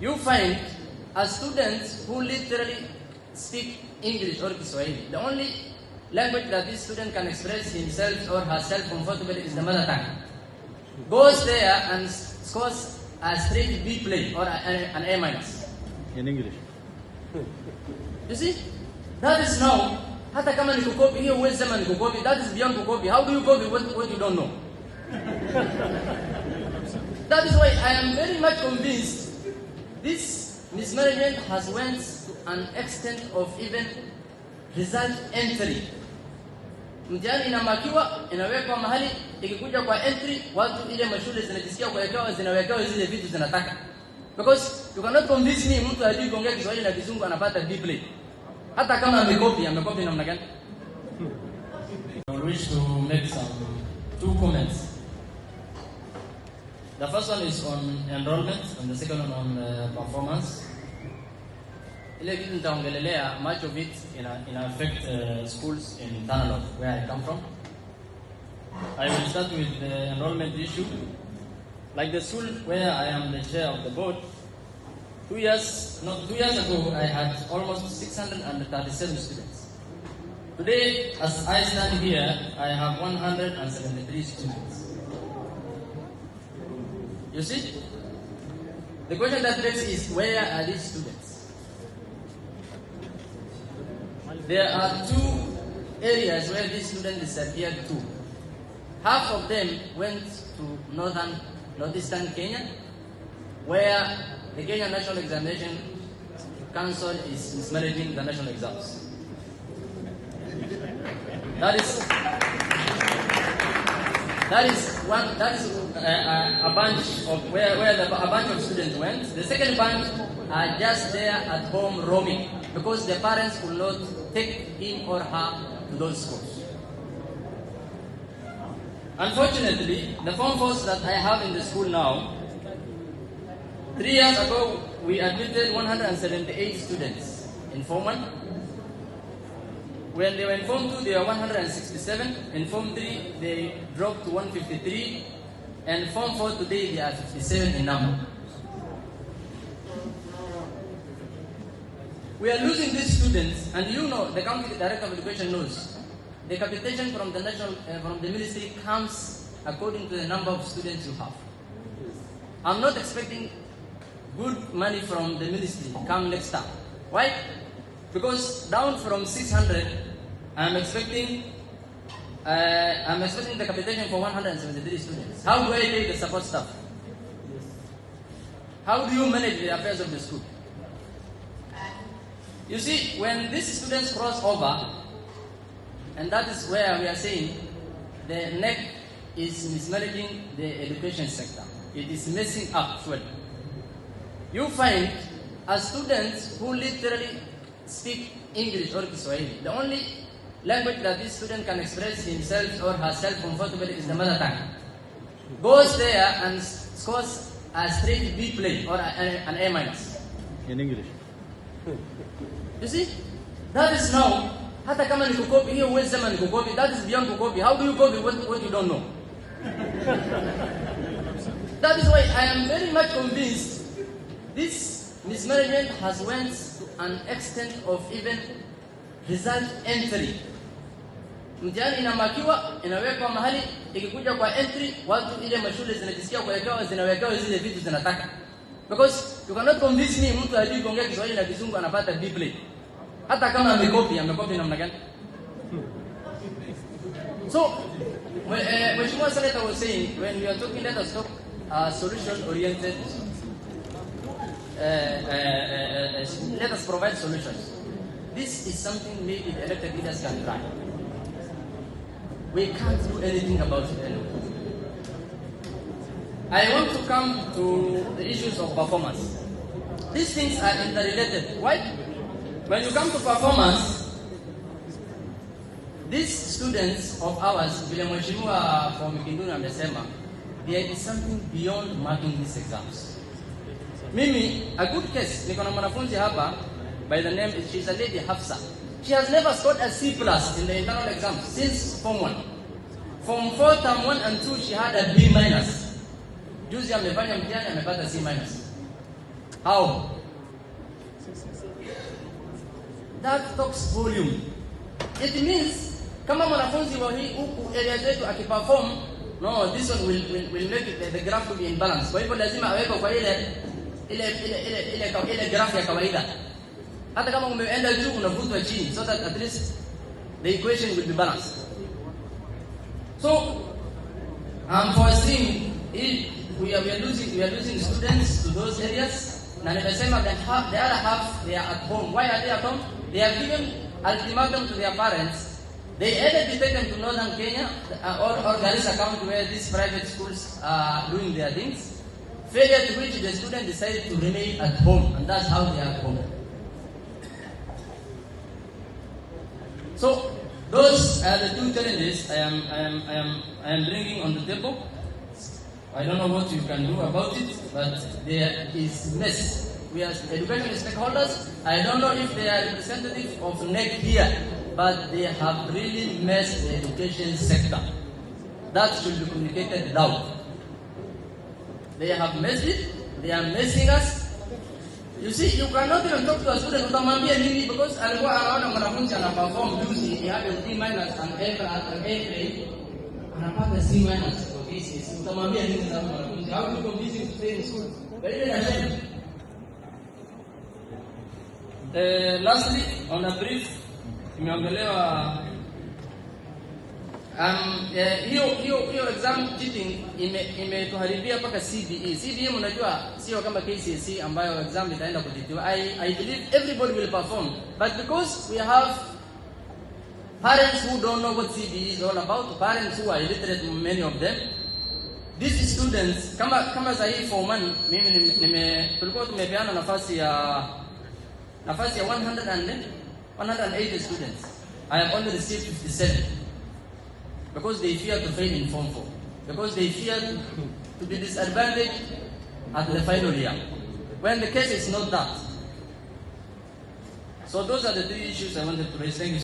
you find a student who literally speak English or Kiswahili. The only language that this student can express himself or herself comfortably is the mother tongue. Goes there and scores a straight B plane or an A minus. In English. You see? That is now, hata kama ni kukopi, hiyo huwezi sema ni kukopi. That is beyond kukopi. How do you copy what you don't know? That is why I am very much convinced this mismanagement has went to an extent of even result entry. Mtihani inamakiwa, inawekwa mahali, ikikuja kwa entry, watu ile mashule zinajisikia zinawekewa zile vitu zinataka. Because you cannot convince me mtu hajui kuongea Kiswahili na Kizungu anapata B plane. Hata kama amekopi namna gani? I wish to make two comments. The first one is on enrollment and the second one on performance. Ile kitu nitaongelelea, much of it in affect schools in Tanalot, where I come from. I will start with the enrollment issue. Like the school where I am the chair of the board, 2 years ago, I had almost 637 students. Today, as I stand here, I have 173 students. You see? The question that begs is, where are these students? There are two areas where these students disappeared to. Half of them went to northeastern Kenya, where the Kenya National Examination Council is mismanaging the national exams. That is a bunch of where a bunch of students went. The second bunch are just there at home roaming because their parents could not take him or her to those schools. Unfortunately, the form force that I have in the school now, 3 years ago, we admitted 178 students in Form 1. When they were in Form 2, they were 167. In Form 3, they dropped to 153. And Form 4 today, they are 57 in number. We are losing these students, and you know, the county director of education knows. The capitation from the ministry comes according to the number of students you have. I'm not expecting good money from the ministry come next time. Why? Because down from 600, I'm expecting the capitation for 173 students. How do I pay the support staff? How do you manage the affairs of the school? You see, when these students cross over, and that is where we are saying the NEC is mismanaging the education sector. It is messing up well. You find a student who literally speak English or Kiswahili. The only language that this student can express himself or herself comfortably is the mother tongue. Goes there and scores a straight B plane or an A minus. In English. You see? That is now, hata kama ni kukopi, hiyo huwezi sema ni kukopi. That is beyond kukopi. How do you copy what you don't know? That is why I am very much convinced this mismanagement has went to an extent of even result entry. Mtihani inamakiwa, inawekwa mahali, ikikuja kwa entry, watu ile mashule zinajisikia zinawekewa zile vitu zinataka. Because you cannot convince me mtu hajui kuongea Kiswahili na Kizungu anapata B plane. Hata kama amekopi namna gani? So, Mheshimiwa Senator was saying, when we are talking, let us talk solution-oriented. Let us provide solutions. This is something maybe the elected leaders can try. We can't do anything about it alone. I want to come to the issues of performance. These things are interrelated. Why? When you come to performance, these students of ours, vile Mheshimiwa from Kinduni amesema, there is something beyond marking these exams. Mimi, a good case, niko na mwanafunzi hapa, by the name, she's a lady Hafsa. She has never scored a C+ in the internal exam since Form 1. Form 4, Term 1 and 2, she had a B-. Juzi amefanya mtihani amepata C-. How? That talks volume. It means kama mwanafunzi wa hii huku area zetu akiperform, no, this one will make it, the graph to be in balance. Kwa hivyo lazima aweke kwa ile graph ya kawaida. Hata kama umeenda juu unavutwa chini, so that at least the equation will be balanced. So for stream, we are losing students to those areas. Na nimesema the other half they are at home. Why are they at home? They have given ultimatum to their parents. They either take them to northern Kenya or Garissa County where these private schools are doing their things. Failure to which the student decided to remain at home, and that's how they are at home. So those are the two challenges I am bringing on the table. I don't know what you can do about it, but there is mess. We are education stakeholders. I don't know if they are representative of NEC here, but they have really messed the education sector. That should be communicated loud. They have messed it. They are messing us. You see, you cannot even talk to a student utamwambia nini because alikuwa anaona mwanafunzi anaperform juzi, he had a D- and A grade, anapata C- for thesis. Utamwambia nini sasa mwanafunzi? How do you convince him to stay in school? Very ashamed. Lastly, on a brief, imeongelewa hiyo exam cheating imetuharibia mpaka CBE. CBE mnajua sio kama KCSE ambayo exam itaenda kujitiwa. I believe everybody will perform, but because we have parents who don't know what CBE is all about, parents who are illiterate, many of them, these students kama sahi for one, mimi tulikuwa tumepeana nafasi ya 180 students. I have only received 57 because they fear to fail in Form 4, because they fear to be disadvantaged at the final year, when the case is not that. So those are the three issues I wanted to raise. Thank you.